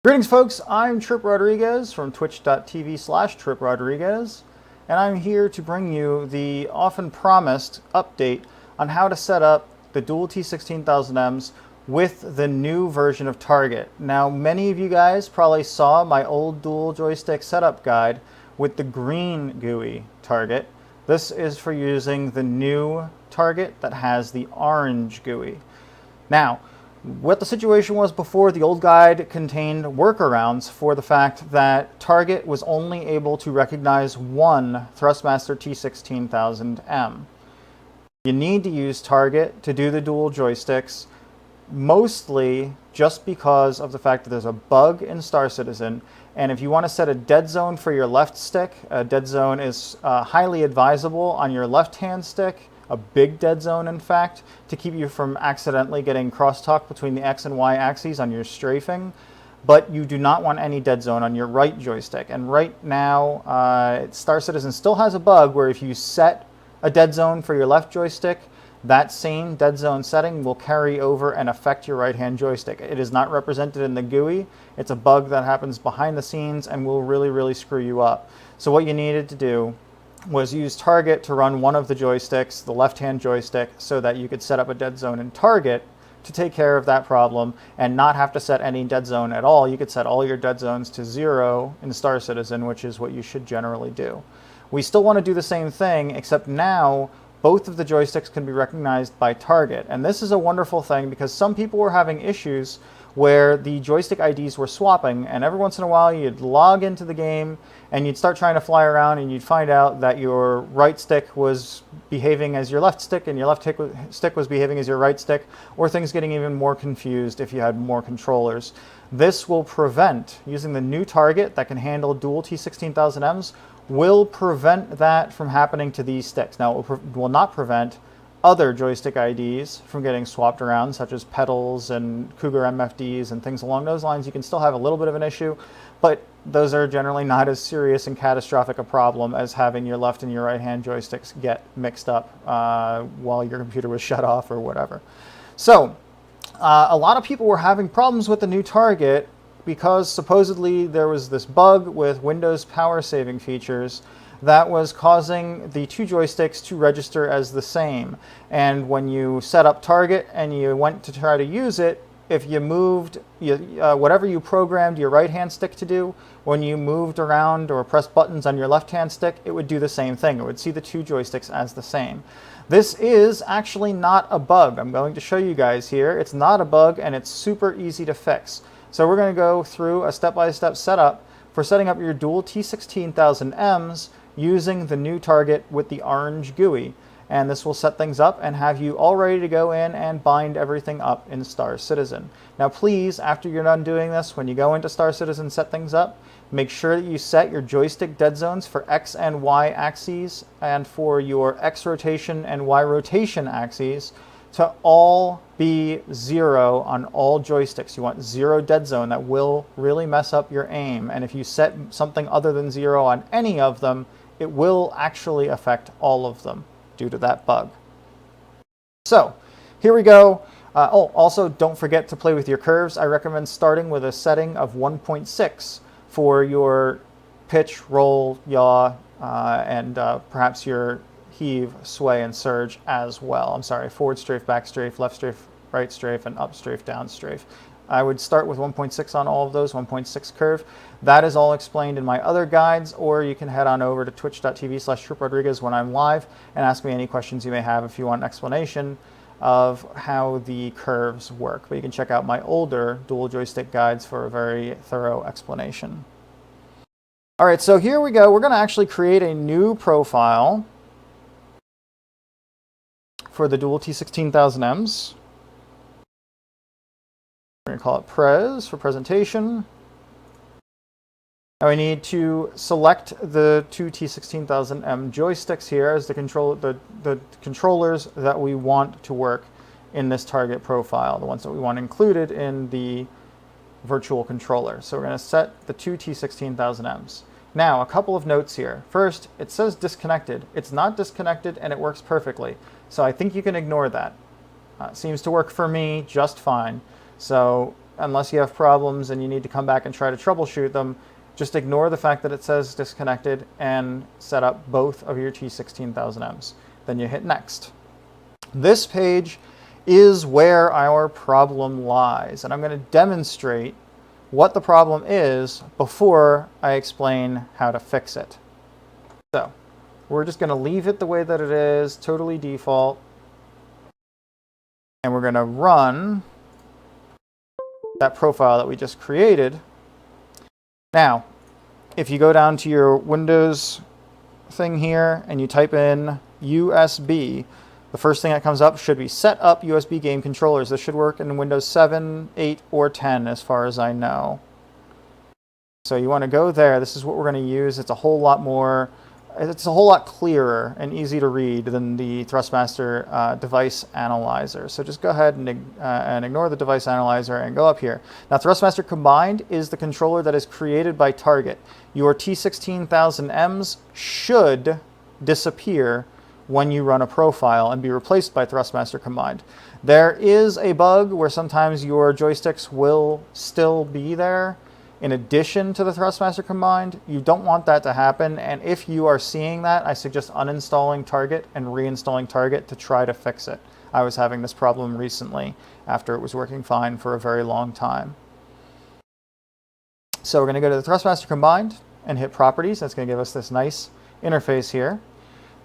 Greetings folks, I'm Trip Rodriguez from twitch.tv/TripRodriguez, and I'm here to bring you the often promised update on how to set up the dual T16000Ms with the new version of Target. Now, many of you guys probably saw my old dual joystick setup guide with the green GUI Target. This is for using the new Target that has the orange GUI. Now, what the situation was before, the old guide contained workarounds for the fact that Target was only able to recognize one Thrustmaster T16000M. You need to use Target to do the dual joysticks, mostly just because of the fact that there's a bug in Star Citizen, and if you want to set a dead zone for your left stick, a dead zone is highly advisable on your left-hand stick, a big dead zone in fact, to keep you from accidentally getting crosstalk between the X and Y axes on your strafing, but you do not want any dead zone on your right joystick. And right now, Star Citizen still has a bug where if you set a dead zone for your left joystick, that same dead zone setting will carry over and affect your right-hand joystick. It is not represented in the GUI. It's a bug that happens behind the scenes and will really screw you up. So what you needed to do was use Target to run one of the joysticks, the left-hand joystick, so that you could set up a dead zone in Target to take care of that problem and not have to set any dead zone at all. You could set all your dead zones to 0 in Star Citizen, which is what you should generally do. We still want to do the same thing, except now both of the joysticks can be recognized by Target. And this is a wonderful thing because some people were having issues where the joystick IDs were swapping, and every once in a while you'd log into the game and you'd start trying to fly around and you'd find out that your right stick was behaving as your left stick and your left stick was behaving as your right stick, or things getting even more confused if you had more controllers. This will prevent, using the new Target that can handle dual T16000Ms, will prevent that from happening to these sticks. Now, it will not prevent other joystick IDs from getting swapped around, such as pedals and Cougar MFDs and things along those lines. You can still have a little bit of an issue, but those are generally not as serious and catastrophic a problem as having your left and your right hand joysticks get mixed up while your computer was shut off or whatever. So a lot of people were having problems with the new Target because supposedly there was this bug with Windows power saving features that was causing the two joysticks to register as the same. And when you set up Target and you went to try to use it, if you moved, whatever you programmed your right-hand stick to do, when you moved around or pressed buttons on your left-hand stick, it would do the same thing. It would see the two joysticks as the same. This is actually not a bug. I'm going to show you guys here. It's not a bug and it's super easy to fix. So we're going to go through a step-by-step setup for setting up your dual T16000Ms using the new Target with the orange GUI. And this will set things up and have you all ready to go in and bind everything up in Star Citizen. Now please, after you're done doing this, when you go into Star Citizen, set things up, make sure that you set your joystick dead zones for X and Y axes and for your X rotation and Y rotation axes to all be 0 on all joysticks. You want 0 dead zone. That will really mess up your aim. And if you set something other than 0 on any of them, it will actually affect all of them due to that bug. So here we go. Also, don't forget to play with your curves. I recommend starting with a setting of 1.6 for your pitch, roll, yaw, and perhaps your heave, sway, and surge as well. I'm sorry, forward strafe, back strafe, left strafe, right strafe, and up strafe, down strafe. I would start with 1.6 on all of those, 1.6 curve. That is all explained in my other guides, or you can head on over to twitch.tv/TripRodriguez when I'm live and ask me any questions you may have if you want an explanation of how the curves work. But you can check out my older dual joystick guides for a very thorough explanation. All right, so here we go. We're going to actually create a new profile for the dual T16000Ms. We're going to call it Pres for presentation. Now we need to select the two T16000M joysticks here as the controllers that we want to work in this Target profile, the ones that we want included in the virtual controller. So we're going to set the two T16000Ms. Now, a couple of notes here. First, it says disconnected. It's not disconnected and it works perfectly. So I think you can ignore that. It seems to work for me just fine. So unless you have problems and you need to come back and try to troubleshoot them, just ignore the fact that it says disconnected and set up both of your T16000Ms. Then you hit next. This page is where our problem lies, and I'm going to demonstrate what the problem is before I explain how to fix it. So we're just going to leave it the way that it is, totally default, and we're going to run that profile that we just created. Now, if you go down to your Windows thing here and you type in USB, the first thing that comes up should be set up USB game controllers. This should work in Windows 7, 8, or 10 as far as I know. So you want to go there. This is what we're going to use. It's a whole lot clearer and easy to read than the Thrustmaster device analyzer. So just go ahead and ignore the device analyzer and go up here. Now, Thrustmaster Combined is the controller that is created by Target. Your T16000Ms should disappear when you run a profile and be replaced by Thrustmaster Combined. There is a bug where sometimes your joysticks will still be there in addition to the Thrustmaster Combined. You don't want that to happen, and if you are seeing that, I suggest uninstalling Target and reinstalling Target to try to fix it. I was having this problem recently after it was working fine for a very long time. So we're going to go to the Thrustmaster Combined and hit Properties. That's going to give us this nice interface here.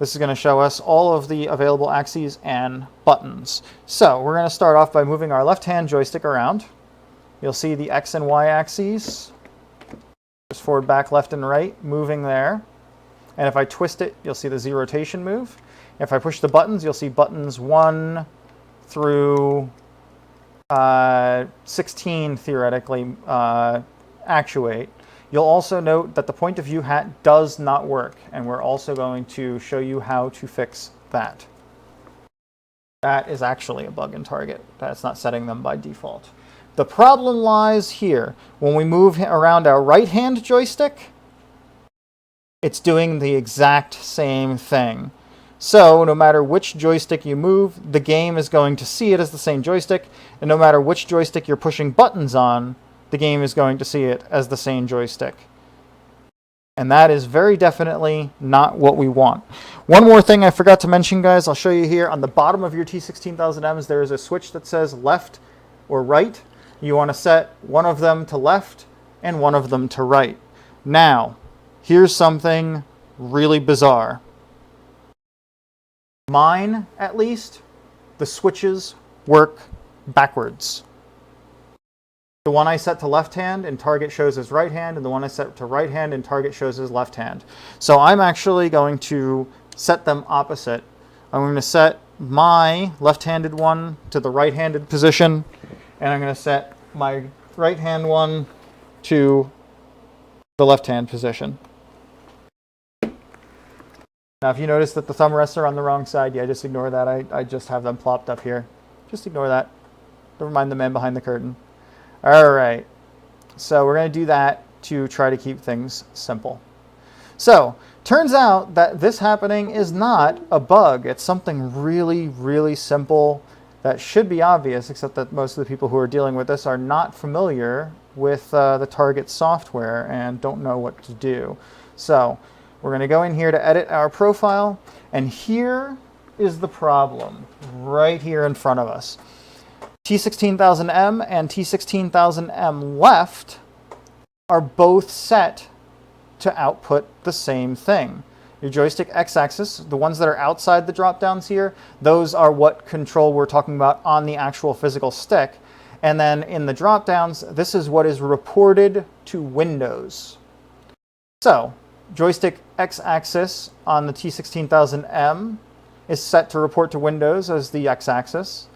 This is going to show us all of the available axes and buttons. So we're going to start off by moving our left-hand joystick around. You'll see the X and Y axes, just forward, back, left, and right, moving there. And if I twist it, you'll see the Z rotation move. If I push the buttons, you'll see buttons 1 through 16, theoretically, actuate. You'll also note that the point of view hat does not work, and we're also going to show you how to fix that. That is actually a bug in Target. That's not setting them by default. The problem lies here. When we move around our right-hand joystick, it's doing the exact same thing. So no matter which joystick you move, the game is going to see it as the same joystick, and no matter which joystick you're pushing buttons on, the game is going to see it as the same joystick. And that is very definitely not what we want. One more thing I forgot to mention, guys, I'll show you here. On the bottom of your T16000Ms, there is a switch that says left or right. You want to set one of them to left and one of them to right. Now, here's something really bizarre. Mine, at least, the switches work backwards. The one I set to left hand in Target shows as right hand, and the one I set to right hand in Target shows as left hand. So I'm actually going to set them opposite. I'm going to set my left-handed one to the right-handed position, and I'm going to set my right-hand one to the left-hand position. Now, if you notice that the thumb rests are on the wrong side, yeah, just ignore that. I just have them plopped up here. Just ignore that. Never mind the man behind the curtain. All right, so we're going to do that to try to keep things simple. So, turns out that this happening is not a bug. It's something really, really simple that should be obvious, except that most of the people who are dealing with this are not familiar with the Target software and don't know what to do. So, we're going to go in here to edit our profile, and here is the problem, right here in front of us. T16000M and T16000M left are both set to output the same thing. Your joystick x-axis, the ones that are outside the drop-downs here, those are what control we're talking about on the actual physical stick. And then in the drop-downs, this is what is reported to Windows. So, joystick x-axis on the T16000M is set to report to Windows as the x-axis.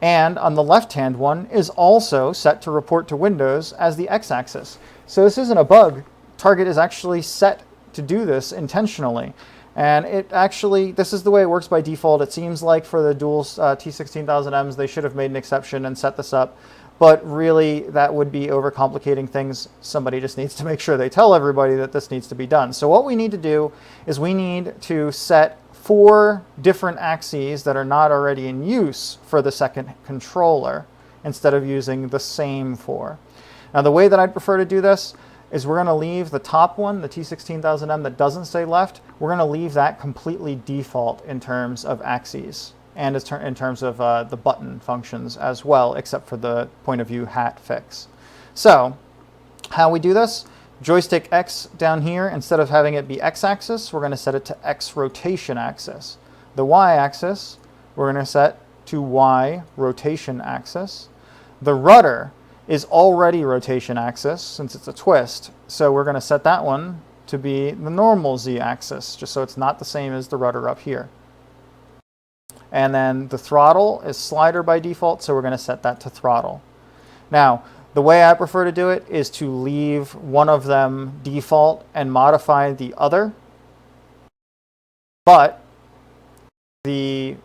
And on the left-hand one is also set to report to Windows as the x-axis. So this isn't a bug. Target is actually set to do this intentionally. And it actually, this is the way it works by default. It seems like for the dual T16000Ms, they should have made an exception and set this up. But really, that would be overcomplicating things. Somebody just needs to make sure they tell everybody that this needs to be done. So what we need to do is we need to set 4 different axes that are not already in use for the second controller. instead of using the same 4. Now the way that I'd prefer to do this is we're going to leave the top one, the T16000M that doesn't say left, we're going to leave that completely default in terms of axes and in terms of the button functions as well, except for the point of view hat fix. So how we do this, joystick X down here, instead of having it be X-axis, we're going to set it to X rotation axis. The Y-axis, we're going to set to Y rotation axis. The rudder is already rotation axis since it's a twist, so we're going to set that one to be the normal Z-axis, just so it's not the same as the rudder up here. And then the throttle is slider by default, so we're going to set that to throttle. Now, the way I prefer to do it is to leave one of them default and modify the other, but the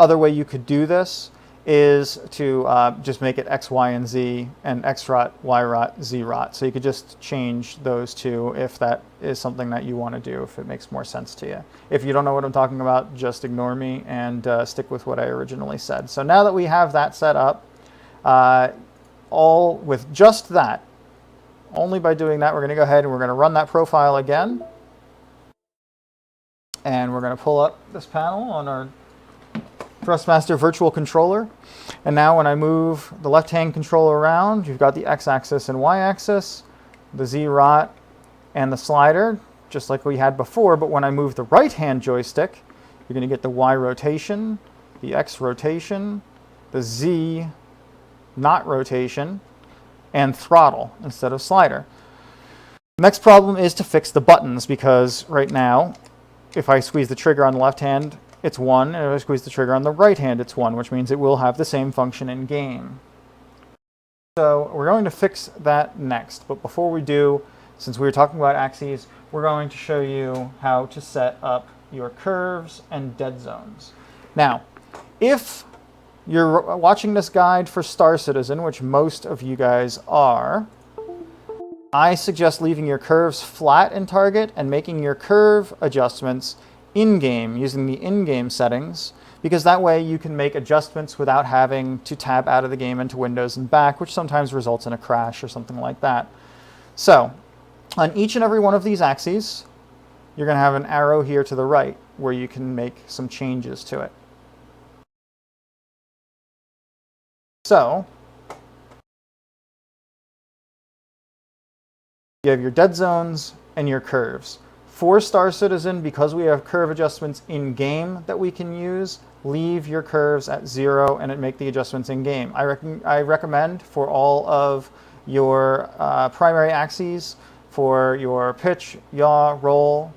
other way you could do this is to just make it X, Y, and Z, and X rot, Y rot, Z rot. So you could just change those two if that is something that you want to do, if it makes more sense to you. If you don't know what I'm talking about, just ignore me and stick with what I originally said. So now that we have that set up, all with just that, only by doing that, we're going to go ahead and we're going to run that profile again. And we're going to pull up this panel on our Thrustmaster virtual controller. And now when I move the left-hand controller around, you've got the X-axis and Y-axis, the Z-rot, and the slider, just like we had before. But when I move the right-hand joystick, you're going to get the Y rotation, the X rotation, the Z not rotation, and throttle instead of slider. Next problem is to fix the buttons, because right now, if I squeeze the trigger on the left hand, it's 1, and if I squeeze the trigger on the right hand, it's 1, which means it will have the same function in game. So we're going to fix that next, but before we do, since we were talking about axes, we're going to show you how to set up your curves and dead zones. Now, if you're watching this guide for Star Citizen, which most of you guys are, I suggest leaving your curves flat in Target and making your curve adjustments in-game, using the in-game settings, because that way you can make adjustments without having to tab out of the game into Windows and back, which sometimes results in a crash or something like that. So, on each and every one of these axes, you're going to have an arrow here to the right where you can make some changes to it. So, you have your dead zones and your curves. For Star Citizen, because we have curve adjustments in-game that we can use, leave your curves at 0 and make the adjustments in-game. I recommend for all of your primary axes, for your pitch, yaw, roll,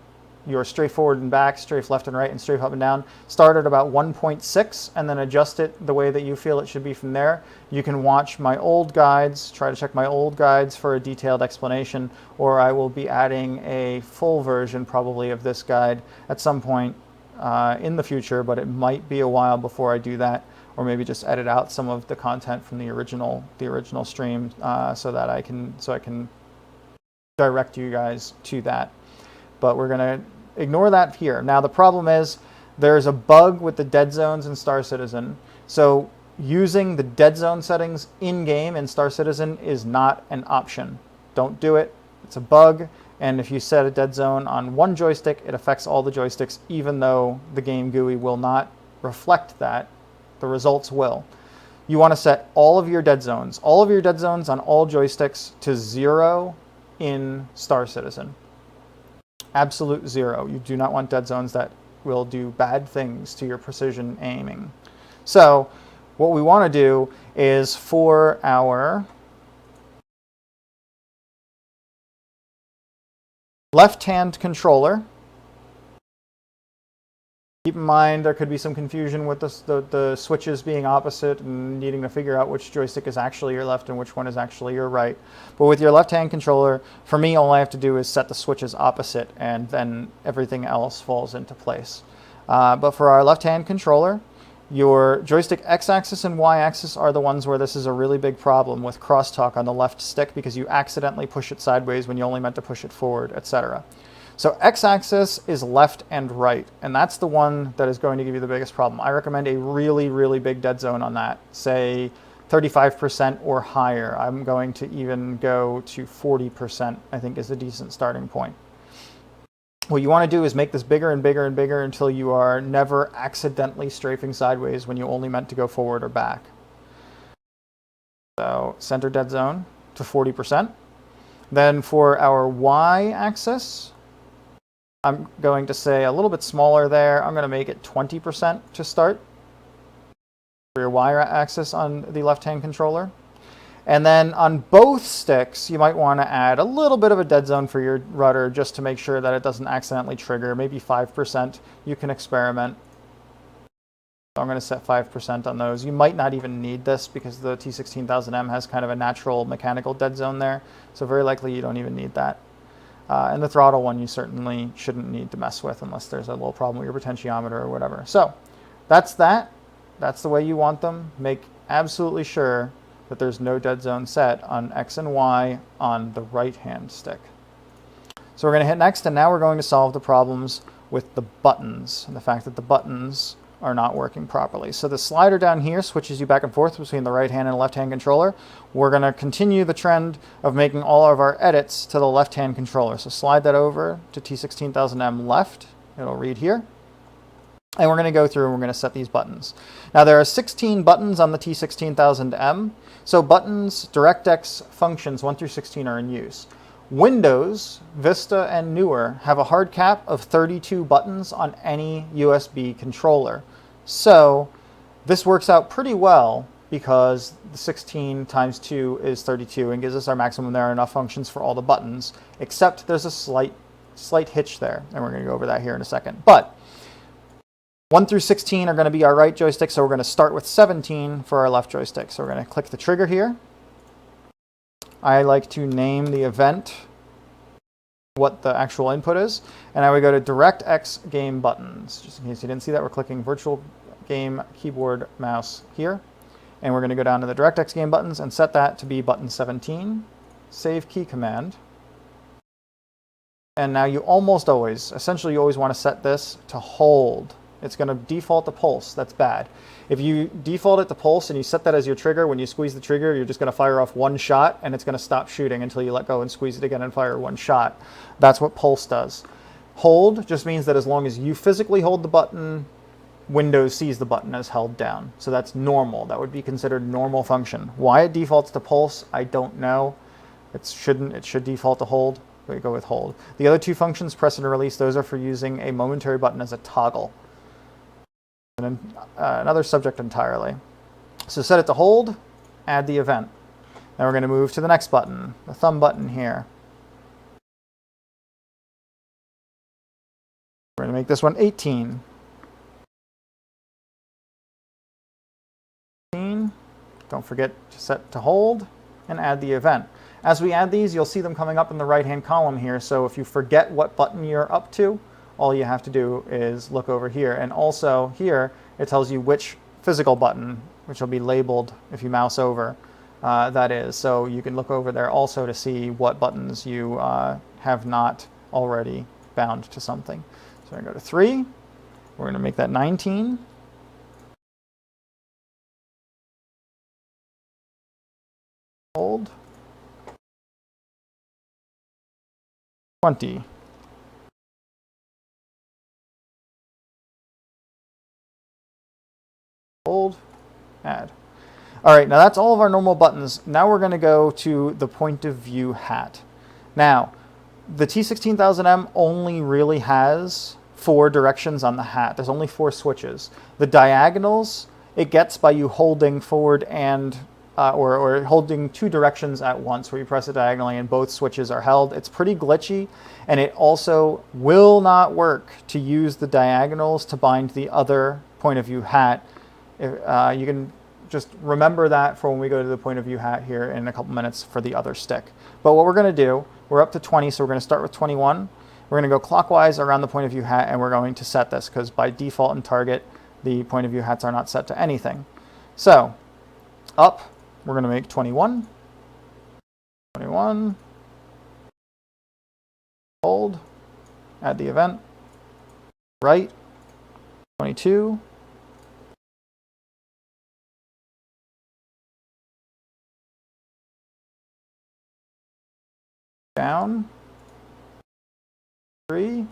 your strafe forward and back, strafe left and right, and strafe up and down, start at about 1.6 and then adjust it the way that you feel it should be from there. You can watch my old guides, try to check my old guides for a detailed explanation, or I will be adding a full version probably of this guide at some point in the future, but it might be a while before I do that, or maybe just edit out some of the content from the original stream so I can direct you guys to that. But we're going to ignore that here. Now the problem is there's a bug with the dead zones in Star Citizen. So using the dead zone settings in-game in Star Citizen is not an option. Don't do it. It's a bug. And if you set a dead zone on one joystick, it affects all the joysticks, even though the game GUI will not reflect that. The results will. You want to set all of your dead zones on all joysticks to 0 in Star Citizen. Absolute 0. You do not want dead zones that will do bad things to your precision aiming. So what we want to do is for our left-hand controller, keep in mind there could be some confusion with the switches being opposite and needing to figure out which joystick is actually your left and which one is actually your right. But with your left-hand controller, for me, all I have to do is set the switches opposite, and then everything else falls into place. But for our left-hand controller, your joystick X-axis and Y-axis are the ones where this is a really big problem with crosstalk on the left stick, because you accidentally push it sideways when you only meant to push it forward, etc. So x-axis is left and right, and that's the one that is going to give you the biggest problem. I recommend a really, really big dead zone on that, say 35% or higher. I'm going to even go to 40%, I think is a decent starting point. What you want to do is make this bigger and bigger and bigger until you are never accidentally strafing sideways when you only meant to go forward or back. So center dead zone to 40%. Then for our y-axis, I'm going to say a little bit smaller there. I'm going to make it 20% to start for your y-axis on the left-hand controller. And then on both sticks, you might want to add a little bit of a dead zone for your rudder just to make sure that it doesn't accidentally trigger, maybe 5%. You can experiment. So I'm going to set 5% on those. You might not even need this because the T16000M has kind of a natural mechanical dead zone there. So very likely you don't even need that. And the throttle one you certainly shouldn't need to mess with unless there's a little problem with your potentiometer or whatever. So that's that. That's the way you want them. Make absolutely sure that there's no dead zone set on X and Y on the right-hand stick. So we're going to hit next, and now we're going to solve the problems with the buttons, and the fact that the buttons are not working properly. So the slider down here switches you back and forth between the right-hand and left-hand controller. We're going to continue the trend of making all of our edits to the left-hand controller. So slide that over to T16000M left. It'll read here. And we're going to go through and we're going to set these buttons. Now there are 16 buttons on the T16000M. So buttons, DirectX functions 1 through 16 are in use. Windows, Vista, and newer have a hard cap of 32 buttons on any USB controller. So this works out pretty well because the 16 times 2 is 32 and gives us our maximum. There are enough functions for all the buttons, except there's a slight hitch there, and we're going to go over that here in a second. But 1 through 16 are going to be our right joystick, so we're going to start with 17 for our left joystick. So we're going to click the trigger here. I like to name the event what the actual input is, and now we go to DirectX game buttons. Just in case you didn't see that, we're clicking virtual game keyboard mouse here, and we're going to go down to the DirectX game buttons and set that to be button 17. Save key command. And now you almost always, essentially you always want to set this to hold. It's going to default to pulse. That's bad. If you default it to pulse and you set that as your trigger, when you squeeze the trigger, you're just going to fire off one shot and it's going to stop shooting until you let go and squeeze it again and fire one shot. That's what pulse does. Hold just means that as long as you physically hold the button, Windows sees the button as held down. So that's normal. That would be considered normal function. Why it defaults to pulse, I don't know. It should default to hold. We go with hold. The other two functions, press and release, those are for using a momentary button as a toggle. And another subject entirely. So set it to hold, add the event. Now we're going to move to the next button, the thumb button here. We're going to make this one 18. Don't forget to set to hold and add the event. As we add these, you'll see them coming up in the right-hand column here. So if you forget what button you're up to, all you have to do is look over here. And also here, it tells you which physical button, which will be labeled if you mouse over, that is. So you can look over there also to see what buttons you have not already bound to something. So we're going to go to 3. We're going to make that 19. Hold. 20. Hold, add. All right, now that's all of our normal buttons. Now we're going to go to the point of view hat. Now, the T16000M only really has 4 directions on the hat. There's only 4 switches. The diagonals, it gets by you holding forward and or holding 2 directions at once, where you press it diagonally and both switches are held. It's pretty glitchy, and it also will not work to use the diagonals to bind the other point of view hat. You can just remember that for when we go to the point of view hat here in a couple minutes for the other stick. But what we're going to do, we're up to 20, so we're going to start with 21. We're going to go clockwise around the point of view hat, and we're going to set this, because by default in Target, the point of view hats are not set to anything. So, up, we're going to make 21. 21. Hold. add the event, right, 22, down, 3,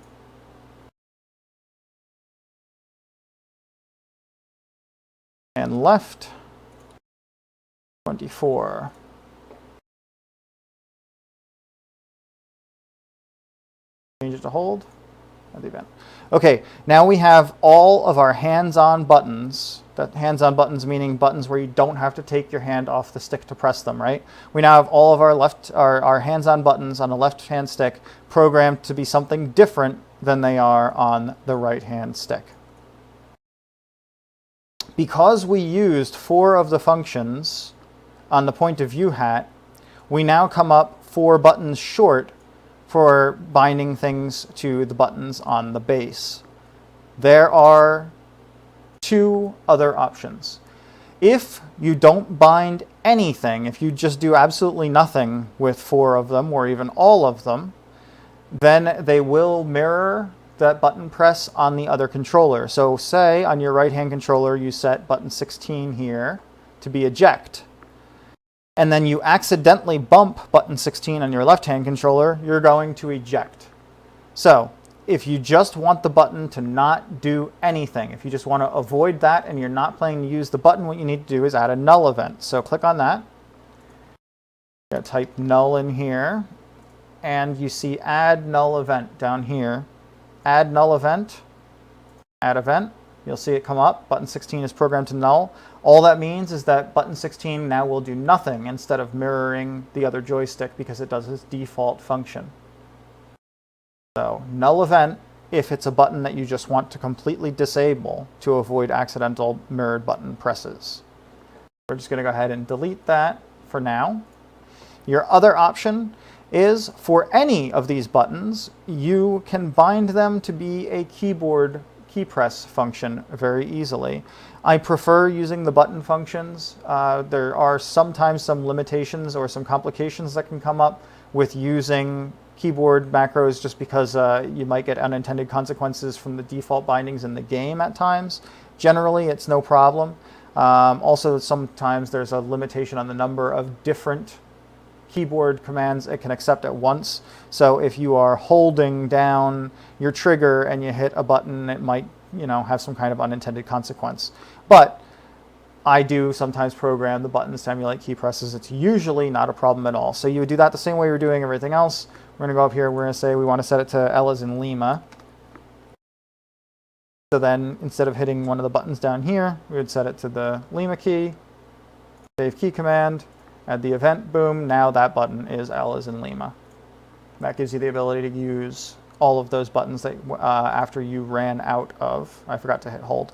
and left, 24. Change it to hold. The event. Okay, now we have all of our hands-on buttons. That hands-on buttons meaning buttons where you don't have to take your hand off the stick to press them, right? We now have all of our hands-on buttons on the left-hand stick programmed to be something different than they are on the right-hand stick. Because we used 4 of the functions on the point of view hat, we now come up 4 buttons short for binding things to the buttons on the base. There are 2 other options. If you don't bind anything, if you just do absolutely nothing with 4 of them, or even all of them, then they will mirror that button press on the other controller. So say on your right-hand controller you set button 16 here to be eject, and then you accidentally bump button 16 on your left-hand controller, you're going to eject. So if you just want the button to not do anything, if you just want to avoid that and you're not planning to use the button, what you need to do is add a null event. So click on that. You gotta type null in here, and you see add null event down here. Add null event, add event. You'll see it come up. Button 16 is programmed to null. All that means is that button 16 now will do nothing instead of mirroring the other joystick because it does its default function. So null event if it's a button that you just want to completely disable to avoid accidental mirrored button presses. We're just going to go ahead and delete that for now. Your other option is for any of these buttons, you can bind them to be a keyboard key press function very easily. I prefer using the button functions. There are sometimes some limitations or some complications that can come up with using keyboard macros just because you might get unintended consequences from the default bindings in the game at times. Generally, it's no problem. Also, sometimes there's a limitation on the number of different keyboard commands it can accept at once. So if you are holding down your trigger and you hit a button, it might, have some kind of unintended consequence. But I do sometimes program the buttons to emulate key presses. It's usually not a problem at all. So you would do that the same way you're doing everything else. We're going to go up here. We're going to say we want to set it to L as in Lima. So then instead of hitting one of the buttons down here, we would set it to the Lima key, save key command, add the event, boom, now that button is L as in Lima. That gives you the ability to use all of those buttons that after you ran out of, I forgot to hit hold,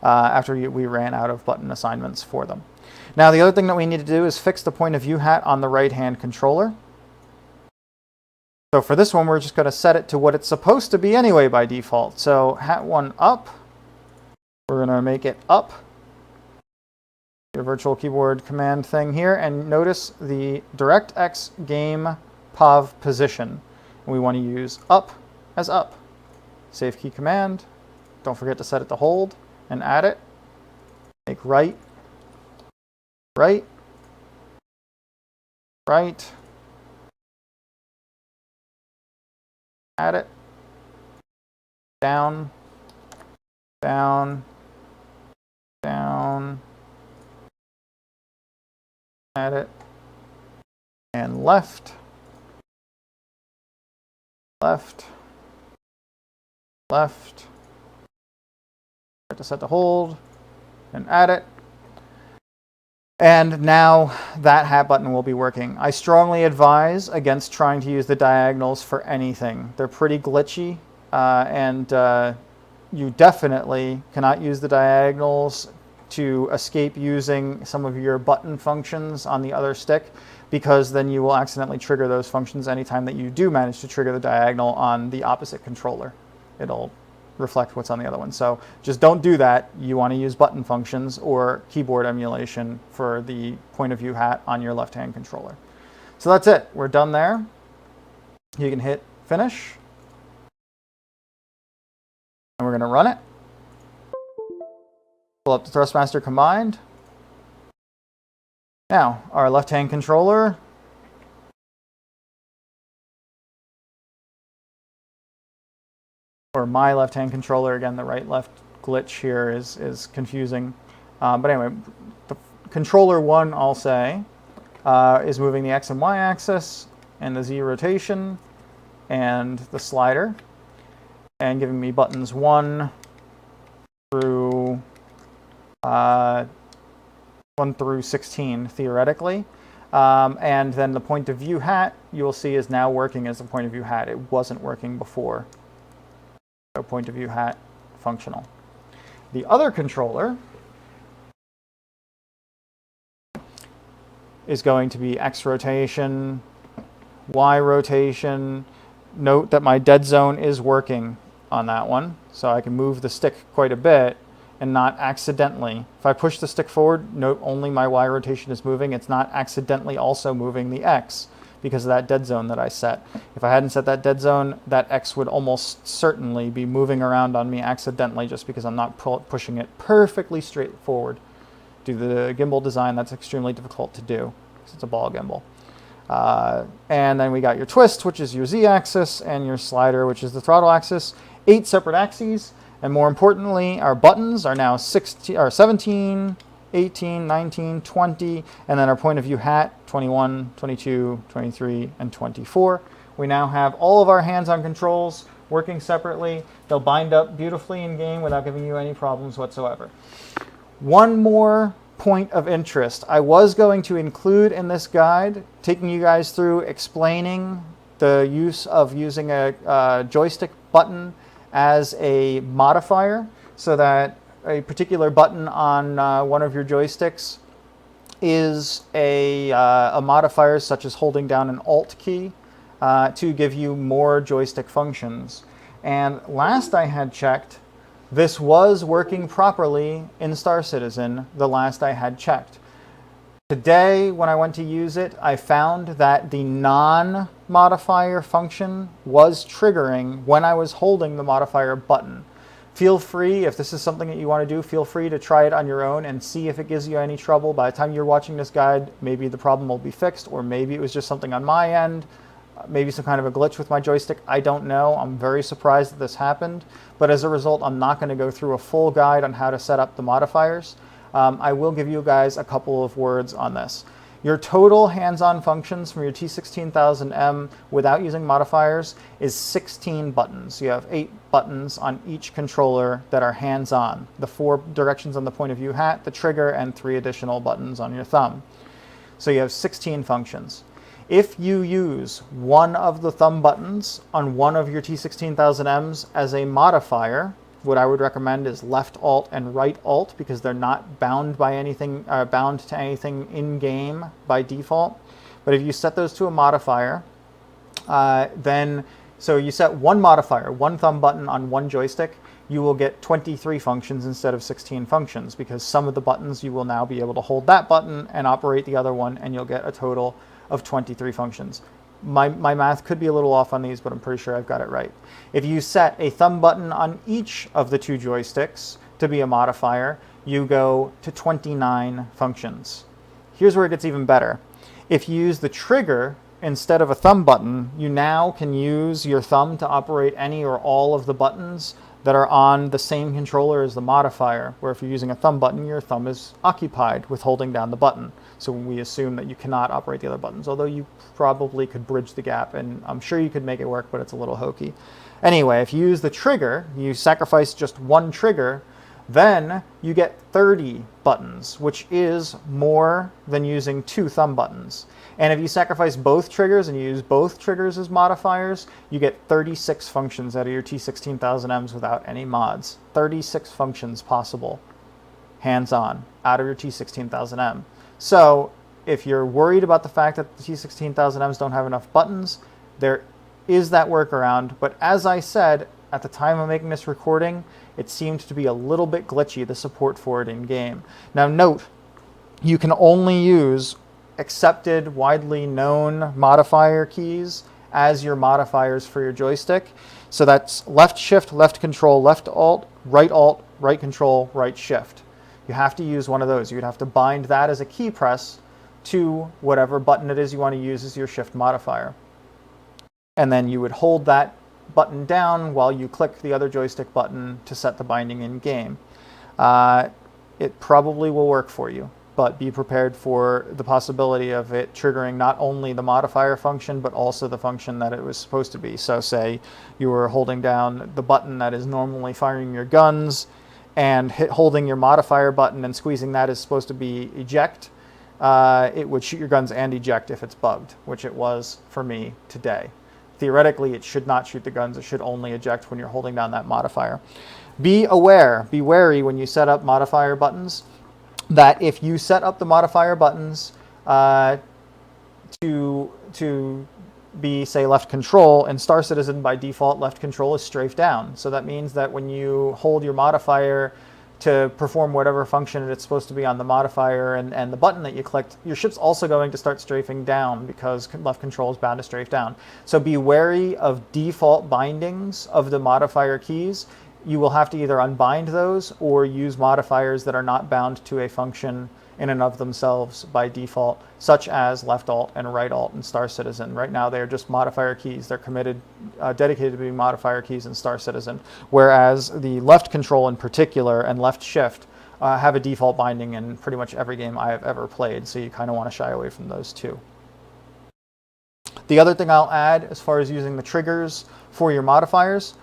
after we ran out of button assignments for them. Now the other thing that we need to do is fix the point of view hat on the right-hand controller. So for this one, we're just going to set it to what it's supposed to be anyway by default. So hat 1 up, we're going to make it up. Your virtual keyboard command thing here, and notice the DirectX game POV position. We want to use up as up. Save key command. Don't forget to set it to hold and add it. Make right, right, right. Add it. Down, down, down. Add it. And left, left, left. Have to set to hold and add it. And now that hat button will be working. I strongly advise against trying to use the diagonals for anything. They're pretty glitchy, and you definitely cannot use the diagonals to escape using some of your button functions on the other stick, because then you will accidentally trigger those functions anytime that you do manage to trigger the diagonal on the opposite controller. It'll reflect what's on the other one. So just don't do that. You want to use button functions or keyboard emulation for the point of view hat on your left-hand controller. So that's it. We're done there. You can hit finish. to run it. Pull up the Thrustmaster combined. Now, our left-hand controller or my left-hand controller, again, the right-left glitch here is confusing. But anyway, the controller 1, I'll say, is moving the X and Y axis and the Z rotation and the slider, and giving me buttons 1 through 16, theoretically. And then the point of view hat, you will see, is now working as a point of view hat. It wasn't working before. So point of view hat, functional. The other controller is going to be X rotation, Y rotation. Note that my dead zone is working on that one, so I can move the stick quite a bit and not accidentally. If I push the stick forward, note only my Y rotation is moving. It's not accidentally also moving the X because of that dead zone that I set. If I hadn't set that dead zone, that X would almost certainly be moving around on me accidentally just because I'm not pushing it perfectly straight forward. Due to the gimbal design, that's extremely difficult to do because it's a ball gimbal. And then we got your twist, which is your Z axis, and your slider, which is the throttle axis. 8 separate axes, and more importantly, our buttons are now 17, 18, 19, 20, and then our point of view hat, 21, 22, 23, and 24. We now have all of our hands-on controls working separately. They'll bind up beautifully in game without giving you any problems whatsoever. One more point of interest. I was going to include in this guide, taking you guys through explaining the use of using a joystick button as a modifier, so that a particular button on one of your joysticks is a modifier, such as holding down an Alt key to give you more joystick functions. And last I had checked, this was working properly in Star Citizen, the last I had checked. Today, when I went to use it, I found that the non-modifier function was triggering when I was holding the modifier button. Feel free, if this is something that you want to do, feel free to try it on your own and see if it gives you any trouble. By the time you're watching this guide, maybe the problem will be fixed, or maybe it was just something on my end, maybe some kind of a glitch with my joystick. I don't know. I'm very surprised that this happened. But as a result, I'm not going to go through a full guide on how to set up the modifiers. I will give you guys a couple of words on this. Your total hands-on functions from your T16000M without using modifiers is 16 buttons. You have 8 buttons on each controller that are hands-on. The 4 directions on the point of view hat, the trigger, and 3 additional buttons on your thumb. So you have 16 functions. If you use one of the thumb buttons on one of your T16000Ms as a modifier, what I would recommend is left Alt and right Alt, because they're not bound by anything, bound to anything in game by default. But if you set those to a modifier, so you set one modifier, one thumb button on one joystick, you will get 23 functions instead of 16 functions, because some of the buttons you will now be able to hold that button and operate the other one, and you'll get a total of 23 functions. My math could be a little off on these, but I'm pretty sure I've got it right. If you set a thumb button on each of the 2 joysticks to be a modifier, you go to 29 functions. Here's where it gets even better. If you use the trigger instead of a thumb button, you now can use your thumb to operate any or all of the buttons that are on the same controller as the modifier, where if you're using a thumb button, your thumb is occupied with holding down the button. So we assume that you cannot operate the other buttons, although you probably could bridge the gap, and I'm sure you could make it work, but it's a little hokey. Anyway, if you use the trigger, you sacrifice just one trigger, then you get 30 buttons, which is more than using 2 thumb buttons. And if you sacrifice both triggers and you use both triggers as modifiers, you get 36 functions out of your T16000Ms without any mods. 36 functions possible, hands-on, out of your T16000M. So if you're worried about the fact that the T16000Ms don't have enough buttons, there is that workaround. But as I said, at the time of making this recording, it seemed to be a little bit glitchy, the support for it in-game. Now note, you can only use accepted, widely known modifier keys as your modifiers for your joystick. So that's left shift, left control, left alt, right alt, right control, right shift. You have to use one of those. You'd have to bind that as a key press to whatever button it is you want to use as your shift modifier. And then you would hold that button down while you click the other joystick button to set the binding in game. It probably will work for you, but be prepared for the possibility of it triggering not only the modifier function, but also the function that it was supposed to be. So say you were holding down the button that is normally firing your guns, and holding your modifier button and squeezing that is supposed to be eject. It would shoot your guns and eject if it's bugged, which it was for me today. Theoretically, it should not shoot the guns. It should only eject when you're holding down that modifier. Be wary when you set up modifier buttons that if you set up the modifier buttons to be, say, left control, and Star Citizen by default left control is strafe down. So that means that when you hold your modifier to perform whatever function it's supposed to be on the modifier and the button that you clicked, your ship's also going to start strafing down because left control is bound to strafe down. So be wary of default bindings of the modifier keys. You will have to either unbind those or use modifiers that are not bound to a function in and of themselves by default, such as left alt and right alt in Star Citizen. Right now they are just modifier keys. They're dedicated to being modifier keys in Star Citizen, whereas the left control in particular and left shift have a default binding in pretty much every game I have ever played, so you kind of want to shy away from those too. The other thing I'll add as far as using the triggers for your modifiers,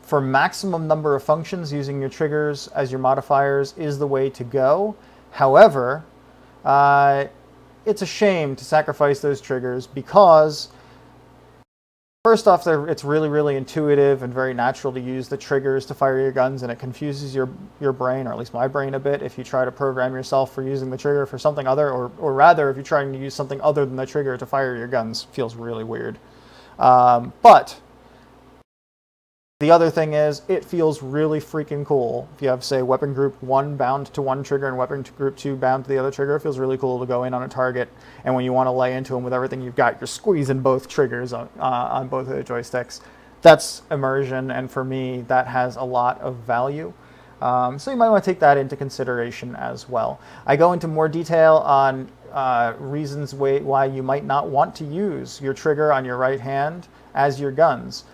for maximum number of functions, using your triggers as your modifiers is the way to go. However, it's a shame to sacrifice those triggers because, first off, it's really, really intuitive and very natural to use the triggers to fire your guns, and it confuses your brain, or at least my brain, a bit if you try to program yourself for using the trigger for something other, or rather, if you're trying to use something other than the trigger to fire your guns. It feels really weird. But the other thing is, it feels really freaking cool. If you have, say, weapon group 1 bound to one trigger and weapon group 2 bound to the other trigger, it feels really cool to go in on a target, and when you want to lay into them with everything you've got, you're squeezing both triggers on both of the joysticks. That's immersion, and for me, that has a lot of value. So you might want to take that into consideration as well. I go into more detail on reasons why you might not want to use your trigger on your right hand as your guns.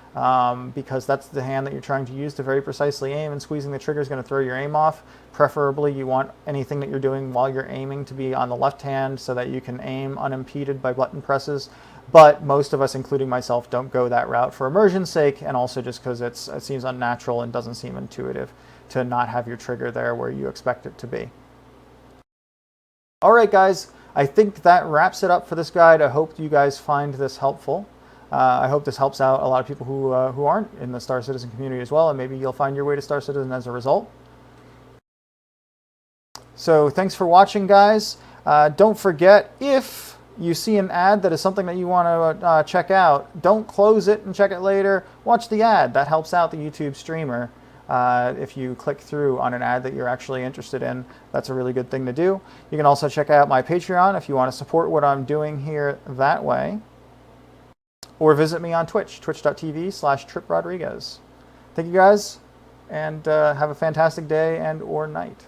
Because that's the hand that you're trying to use to very precisely aim, and squeezing the trigger is going to throw your aim off. Preferably, you want anything that you're doing while you're aiming to be on the left hand so that you can aim unimpeded by button presses. But most of us, including myself, don't go that route for immersion's sake, and also just because it seems unnatural and doesn't seem intuitive to not have your trigger there where you expect it to be. All right, guys, I think that wraps it up for this guide. I hope you guys find this helpful. I hope this helps out a lot of people who aren't in the Star Citizen community as well, and maybe you'll find your way to Star Citizen as a result. So thanks for watching, guys. Don't forget, if you see an ad that is something that you want to check out, don't close it and check it later. Watch the ad. That helps out the YouTube streamer. If you click through on an ad that you're actually interested in, that's a really good thing to do. You can also check out my Patreon if you want to support what I'm doing here that way. Or visit me on Twitch, twitch.tv/TripRodriguez. Thank you guys, and have a fantastic day and or night.